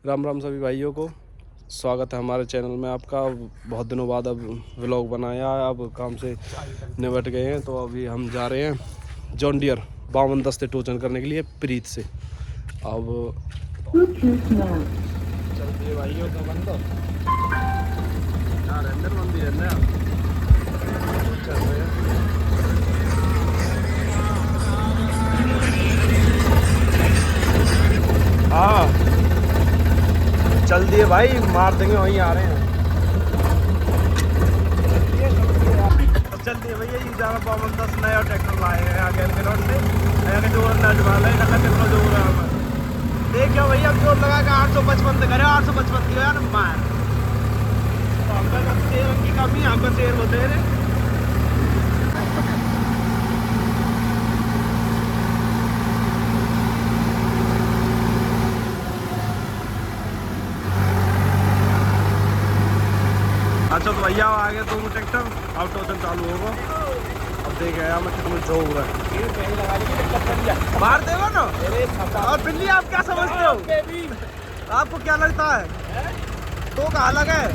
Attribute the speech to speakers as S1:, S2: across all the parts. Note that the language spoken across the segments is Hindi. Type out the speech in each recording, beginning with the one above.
S1: राम राम सभी भाइयों को, स्वागत है हमारे चैनल में आपका। बहुत दिनों बाद अब व्लॉग बनाया है, अब काम से निपट गए हैं तो अभी हम जा रहे हैं जॉन डियर 52 दस्ते टोचन करने के लिए प्रीत से। अब चलती है भाइयों का बंद यार, अंदर बंद ही रहना है। चल रहे हैं हाँ, चल दिए भाई, मार देंगे, वहीं आ रहे हैं। चलती है भैया, ये जहाँ 52 नया ट्रैक्टर लाए हैं आगे के रोड से, नया के जोर नट वाला है, नका कितना जोर है हमें। देखियो भैया, अब जोर लगा के 855 से करे, 855 की यार मार। तो हमका शेर की कमी, हमका शेर होते हैं। अच्छा तो भैया आगे दो ट्रैक्टर, अब टोचन चालू होगा। अब देख आया मैं कितना जो हो रहा है, मार देगा ना। और बिल्ली आप क्या समझते हो, आपको क्या लगता है तो कहाँ लगा है?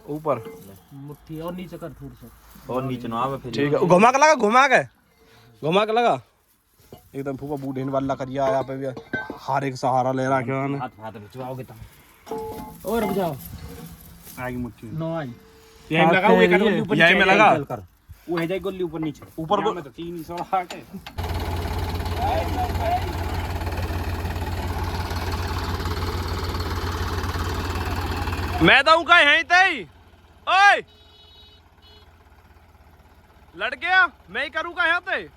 S1: ऊपर
S2: मुट्ठी और नीचे कर थोड़ा सा,
S3: और नीचे ना
S1: ठीक है। घुमा के लगा, घुमा के लगा एकदम। फूफा बूढ़े वाला करिया आया पे भी हार एक सहारा ले रहा क्या
S3: हाथ भिजवाओगे तुम।
S2: और रुक जाओ,
S1: आएगी मुट्ठी
S2: नो आई
S3: यही में लगा, वो एक गोली ऊपर
S1: यही में लगा,
S3: वो है जाए गोली ऊपर नीचे
S1: ऊपर को
S3: में तो 3 16 के।
S1: मैं दऊं का है तई, ओए लड़ गया, मैं ही करूंगा यहाँ ते।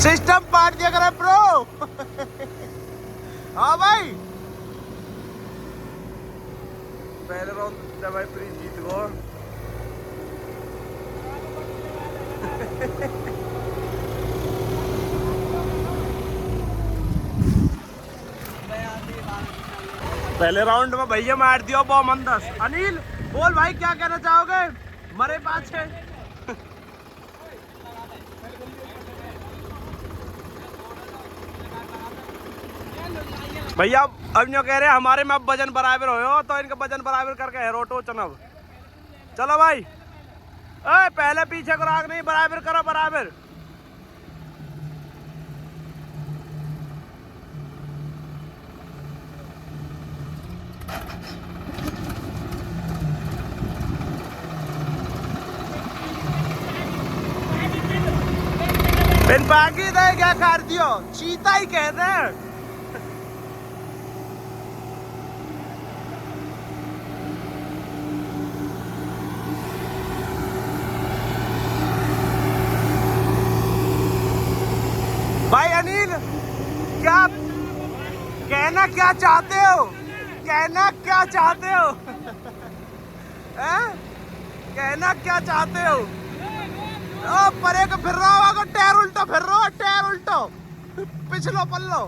S1: सिस्टम पाट दिया करे ब्रो। हाँ भाई, पहले राउंड भाई प्रीत जीत गो। पहले राउंड में भैया मार दिया 52। अनिल बोल भाई, क्या कहना चाहोगे? मरे पाछे भैया अब जो कह रहे हैं हमारे में अब वजन बराबर हो, तो इनका वजन बराबर करके है रोटो चनब। चलो भाई, ए पहले पीछे को राग नहीं, बराबर करो बराबर। बिन बाकी दे क्या कर दियो, चीता ही कहते हैं। भाई अनिल, क्या कहना क्या चाहते हो, कहना क्या चाहते हो? कहना क्या चाहते हो? ओ परे को फिर रहा होगा, टायर उल्टो फिर रहा, टायर उल्टो पिछलो पल्लो।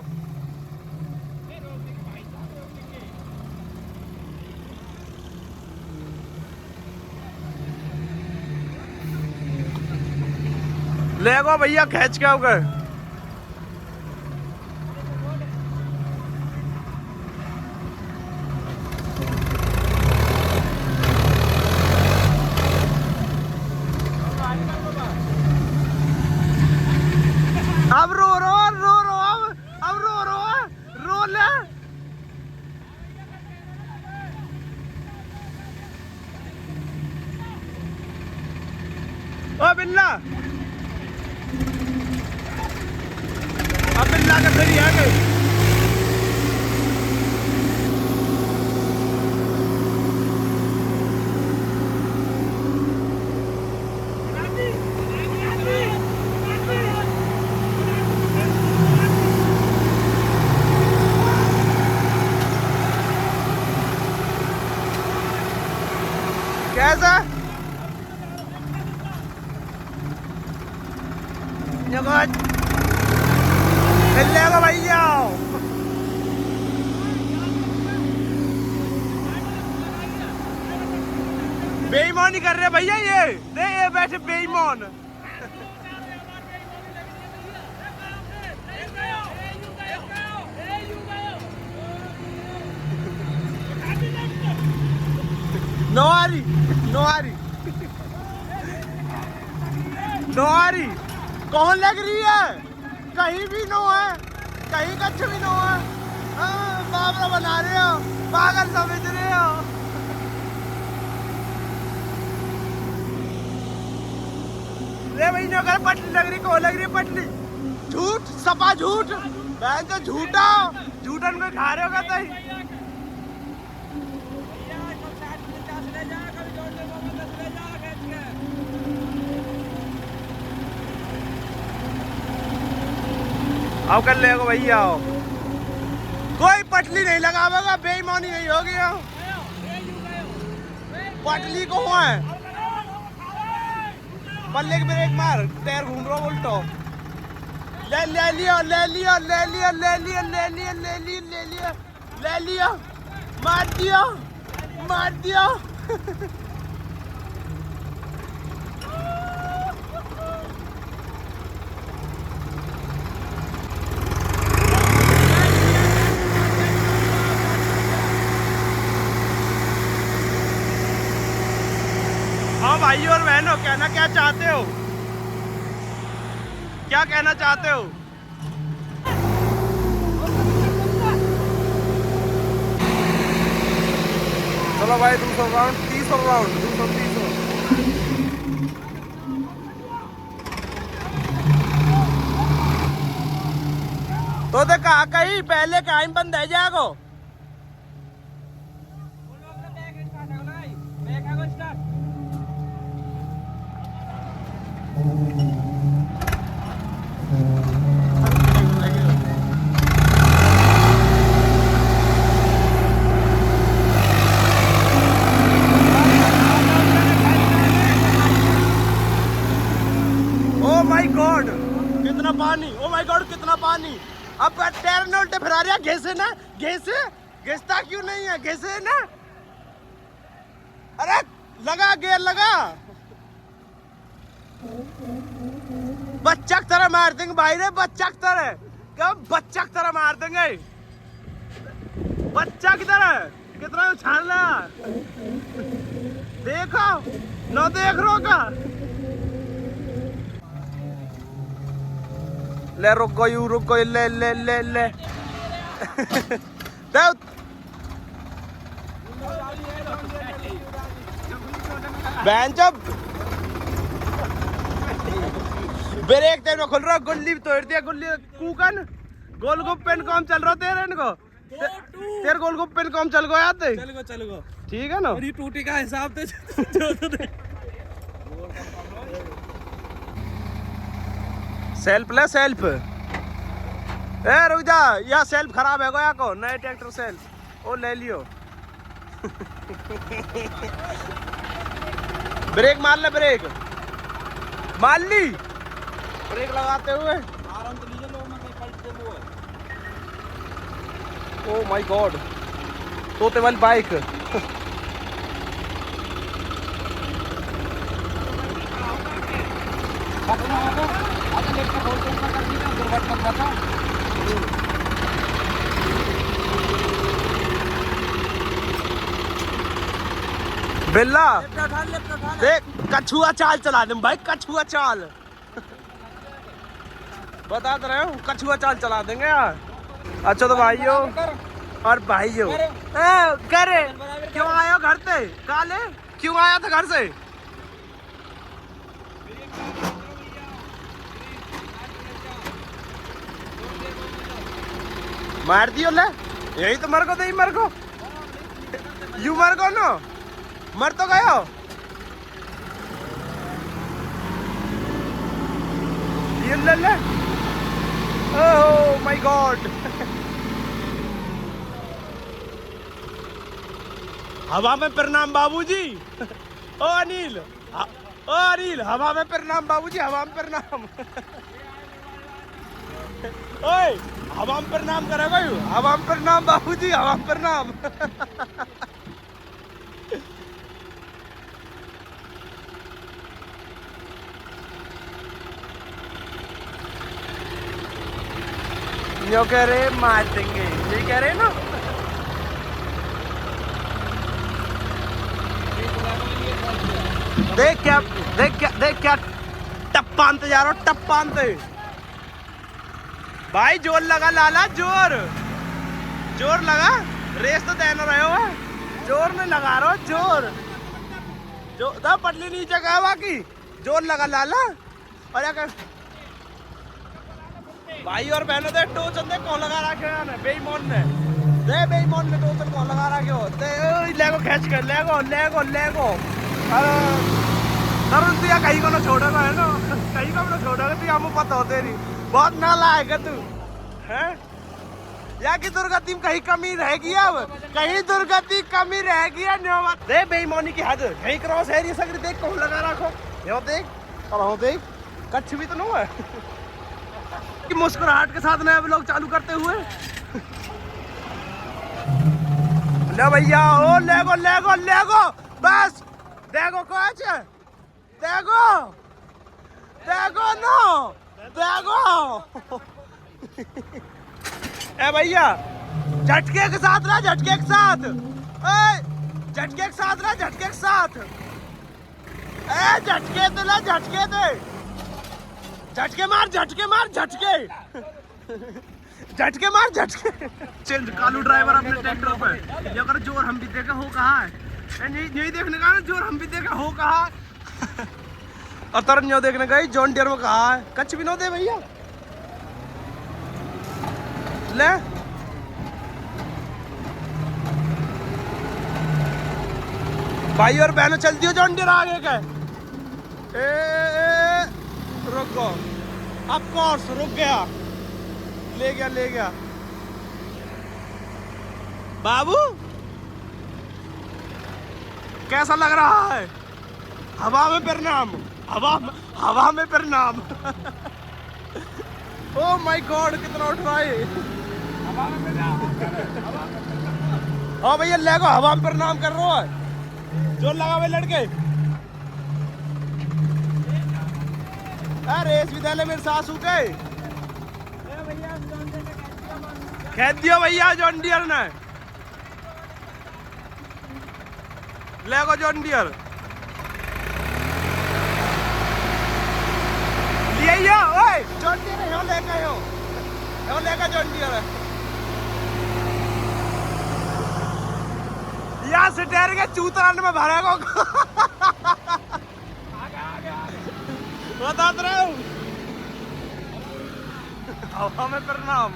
S1: ले गो भैया, खींच के आओगे। अब रो अब रो ले। ओ बिल्ला, अब बिल्ला का फिर आ गए। कैसा जगत मिल जाएगा भैया। भैया ये बैठे बेईमान। नोआरी कौन लग रही है? कहीं भी नो है, कहीं कच्छ भी नो है। बाबरा बना रहे हो, पागल समझ रहे हो। ले भाई नगर पटली लग रही, कौन लग रही है पटली? झूठ, सपा झूठ। बहन तो झूठा, झूठन को खा रहे हो कहीं। आओ कर ले भैया, आओ। कोई पटली नहीं लगावेगा, बेईमानी नहीं होगी। पटली को है पल्ले के ब्रेक मार, टायर घूम रहा उल्टो। ले लिया मार दिया। हाँ भाइयों और बहनों, कहना क्या चाहते हो? क्या कहना चाहते हो? चलो भाई 200 राउंड, 300 राउंड, 200 तो देखा कहीं पहले टाइम बंद है जागो। कितना पानी, ओ माय गॉड कितना पानी। अब टायर ने उल्टे फिरा रहा, घिसे ना घिसता क्यों नहीं है? घिसे ना, अरे लगा गियर लगा। बच्चा की तरह मार देंगे भाई रे, बच्चा की तरह। क्या बच्चा की तरह मार देंगे? बच्चा की तरह कितना उछाल रहा, देखो न देख रो का। ले रुक गई ले बहन जब ब्रेक तेरे में खुल रहा, गुल्ली भी तोड़ दिया। गुल्ली कूकन गोलगप्पे काम चल रहा तेरे इनको। तेरे गोलगप्पे काम चल गया याद है? चल गो ठीक है ना।
S2: टूटी का हिसाब थे
S1: सेल्फ ले सेल्फ। ए रुक जा, यह सेल्फ खराब है गया को, नए ट्रैक्टर सेल्फ ओ ले लियो। ब्रेक मार ले, ब्रेक मार ली। ब्रेक लगाते हुए ओ माय गॉड, तोते वाली बाइक। बिल्ला देख, कछुआ चाल चला दे भाई, कछुआ चाल। बता तो रहे हूँ, कछुआ चाल चला देंगे यार। अच्छा तो भाइयों और भाइयों, करे क्यों आए हो घर से? काले क्यों आया था घर से? मार दियो ले, यही तो मर को दे, मर को यू मर को ना, मर तो गयो। ये ले ले, ओह माय गॉड। हवा में प्रणाम बाबूजी। ओ अनिल, ओ अनिल, हवा में प्रणाम बाबूजी, हवा में प्रणाम। ओए हवा में प्रणाम करेगा यू, हवा में प्रणाम बाबूजी, हवा में प्रणाम। यो कह रहे मार देंगे, ये कह रहे ना। देख क्या टप्पानते जा रहा हो, टप्पानते। भाई जोर लगा लाला, जोर लगा। रेस तो देना रहे हो, जोर में लगा रहा हो, जो पटली नीचे का बाकी जोर लगा लाला। और क्या भाई और बहनों दे टोचन दे कौन लगा रखे हैं बेईमान ने, बेईमान ने टोचन कौन लगा रखे हो। लेगो खींच कर, लेगो तरुण तू या कहीं को ना छोड़ेगा है ना, कहीं को ना छोड़ेगा तू, हमें पता हो तेरी बहुत नालायक है तू हैं। या की दुर्गति में कहीं कमी रहेगी, अब कहीं दुर्गति कमी रहेगी। दे बेईमानी की हद कहीं क्रॉस है, ये सगरी देख कौन लगा रखो, यो देख और हो देख कच्छ भी तो नहीं है। कि मुस्कुराहट के साथ नया व्लॉग चालू करते हुए ले भैया, ओ लेगो बस देखो कोच, देखो ए भैया झटके के साथ रहा, झटके के साथ झटके के साथ रहा, झटके के साथ झटके दे ला, झटके दे, झटके मार झटके। चेंज कालू ड्राइवर अपने ट्रैक्टर पे ये अगर जोर हम भी देखा हो कहाँ है, यही देखने का ना जोर हम भी देखा हो कहाँ। और तरन जो देखने गई जॉन डियर में कहा है, कच्छ भी न दे भैया ले। भाई और बहनों चलती हो जॉन डियर आगे का, रुको ऑफ कोर्स रुक गया, ले गया बाबू। कैसा लग रहा है, हवा में प्रणाम ओ माय गॉड कितना उठ रहा है, हाँ भैया लेगो हवा में प्रणाम कर रहा है, जो लगा हुए लड़के। रेस विद्यालय मेरे सासू के खेत दियो भैया जॉन डियर ने, लेगो जॉन डियर लिया, ओए जॉन डियर हो लेगा जॉन डियर यहाँ से ठहर के चूतरान में भरेगा। बता रहा हूँ हवा में प्रणाम।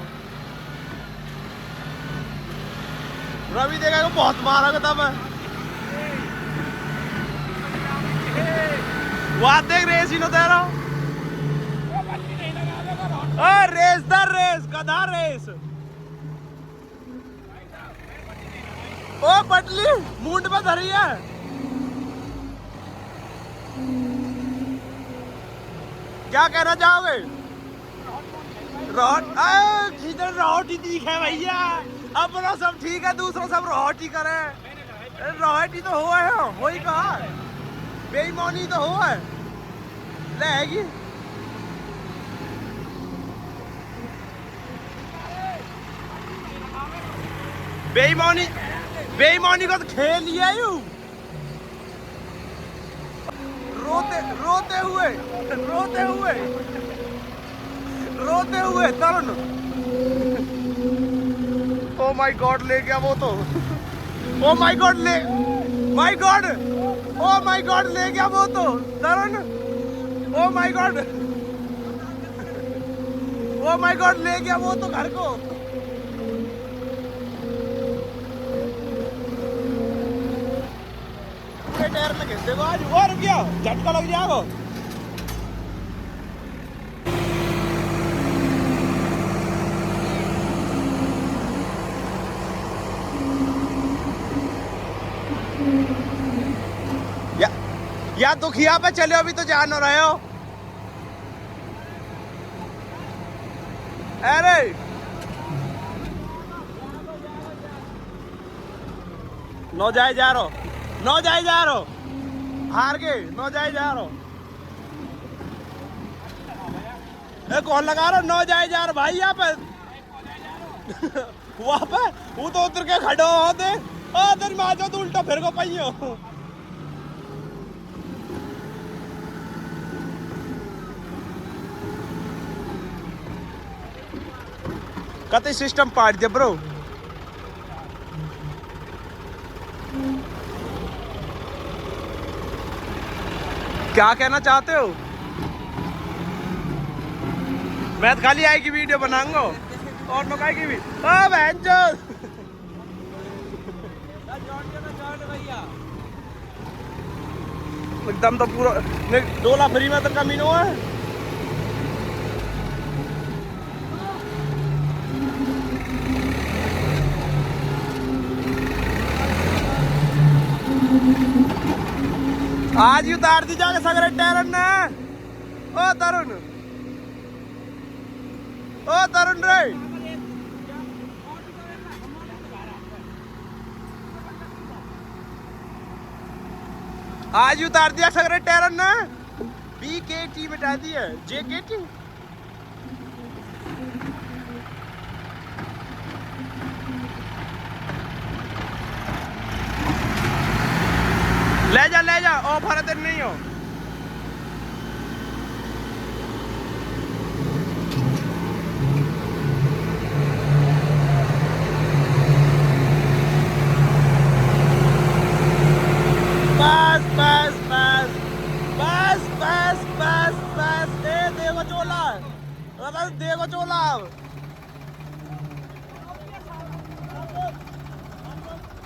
S1: रवि देखा को बहुत मारा था मैं, वहां देख रेस ही न दे रहा हूँ, रेस दर रेस गधा रेस। ओ पटली मुंड में धरी है, क्या कहना चाहोगे? रोटी ठीक है भैया, अपना सब ठीक है, दूसरा सब रोटी करे, रोटी तो हो ही कहा, बेईमानी तो हो है लेगी। बेईमानी को तो खेल लिया यू, रोते हुए तरुण। ओ माय गॉड ले गया वो तो, ओ माय गॉड ले गया वो तो तरुण, ओ माय गॉड ले गया वो तो घर को। टायर में घिस देगा आज, वो रुक गया, झटका लग जाएगा। या दुखिया पे चले अभी तो जान रहे हो। अरे नो जाए जा रहो, हार गए, नो जाए जा रहो। कौन लगा रहा, नो जाए जा रहा भाई यहाँ पे वहाँ पे वो तो उतर के खड़ो होते तेरी माँ जो तो उल्टा फिर को पाइयो कते सिस्टम पाट दिया ब्रो क्या कहना चाहते हो मैं तो खाली आई की वीडियो बनाऊंगा और नुकाई की भी एकदम तो पूरा डोला फ्री में तो कमी नो है आज ही उतार दी जाके सगरे टैरन ने ओ तरुण रे आज ही उतार दिया सगरे टैरन ने BKT मिटा दी है JKT ले जा ऑफर तेरे नहीं हो बस देखो चोला देखो चोला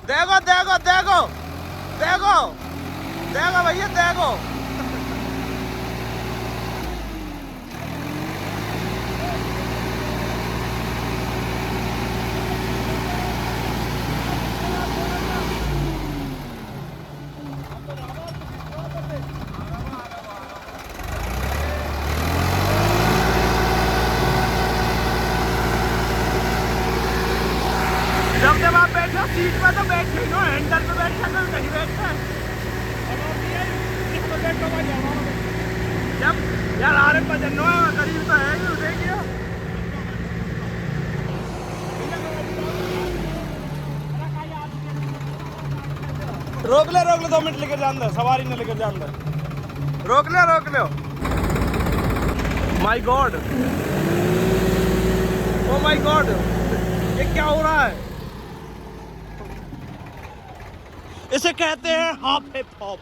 S1: देखो देखो देखो देखो देखो भैया देखो जब आप बैठो सीट पे तो बैठ लो हैंडल पे बैठ कर कहीं बैठते जब यार आ रहे पजनो है करीब तो है ही देखिए रोक ले 2 मिनट लेकर जान दे सवारी ने लेकर जान दे रोक ले my God oh my God ये क्या हो रहा है इसे कहते हैं हाफ हिप हॉप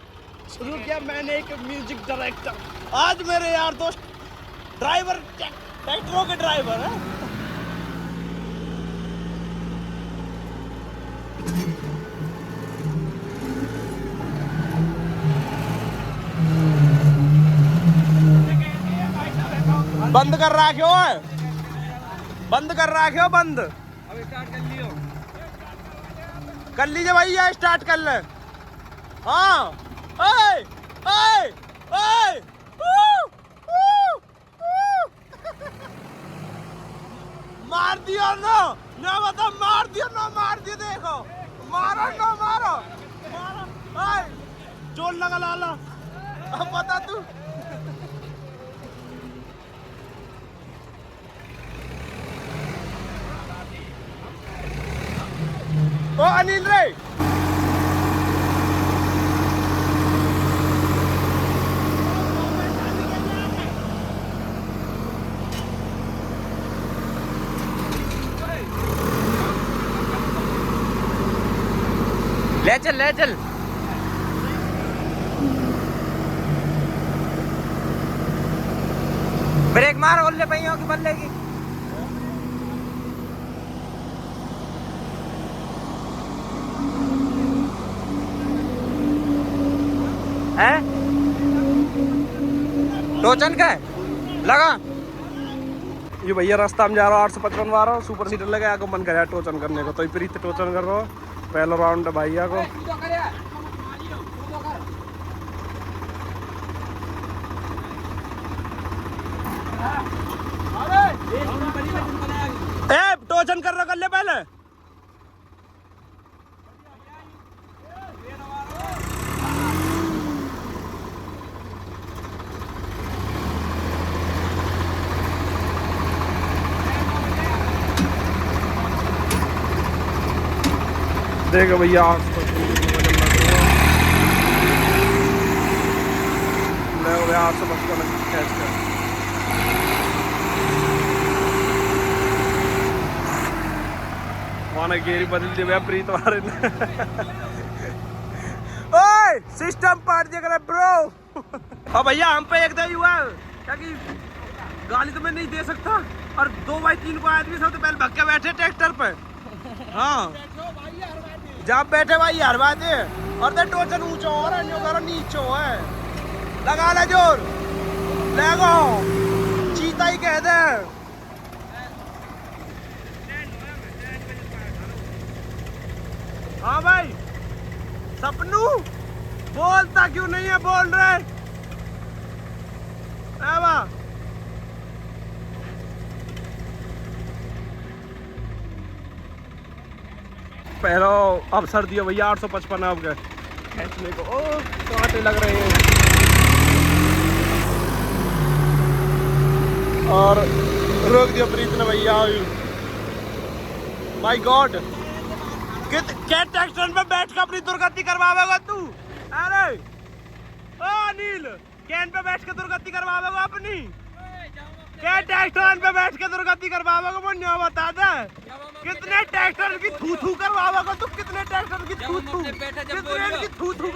S1: शुरू किया मैंने एक म्यूजिक डायरेक्टर आज मेरे यार दोस्त ड्राइवर ट्रैक्टरों के ड्राइवर है बंद कर रखो बंद अब स्टार्ट कर लीजिए भैया स्टार्ट कर ले हाँ ओए ओए ओए मार दिया ना बता मार दिया देखो मारो ओए चोट लगा लाला अब बता तू ओ अनिल रे ले चल ब्रेक मार ओले पहियों की बल्ले की है टोचन का लगा ये भैया रास्ता में जा रहा हूँ 855 आ रहा हूँ सुपर सीटर लगे आको मन कर टोचन करने को तो प्रीत टोचन कर रहा हूँ पहला राउंड भैया को टोचन कर रहा कर ले पहले देखो भैया वहां गेरी बदल दी भैया प्रीत वाले ने ओए सिस्टम पार्ट दिया ब्रो। और भैया हम पे एक दही हुआ क्या कि गाली तो मैं नहीं दे सकता और 2 बाई 3 को आदमी सबसे पहले भग के बैठे ट्रैक्टर पे। हाँ जब बैठे भाई हर बात है और तो टोचन ऊंचा हो रहा है नीचे है लगा ले जोर लगो चीता ही कह दे। हाँ भाई सपनू बोलता क्यों नहीं है बोल रहे पहला अवसर दिया भैया 855 अब गए खींचने को। ओ कांटे लग रहे हैं और रोक दिया प्रीत ने भैया। माय गॉड क्या ट्रैक्टर में बैठ के अपनी दुर्गति करवावेगा तू? अरे ओ अनिल कैन पे बैठ के दुर्गति करवावेगा अपनी? क्या ट्रैक्टर पे बैठ के दुर्गति करवावेगा मुझे बता दे। कितने ट्रैक्टर की थू थू करवावेगा तू? कितने ट्रैक्टर की थू थू? कितने की थू थू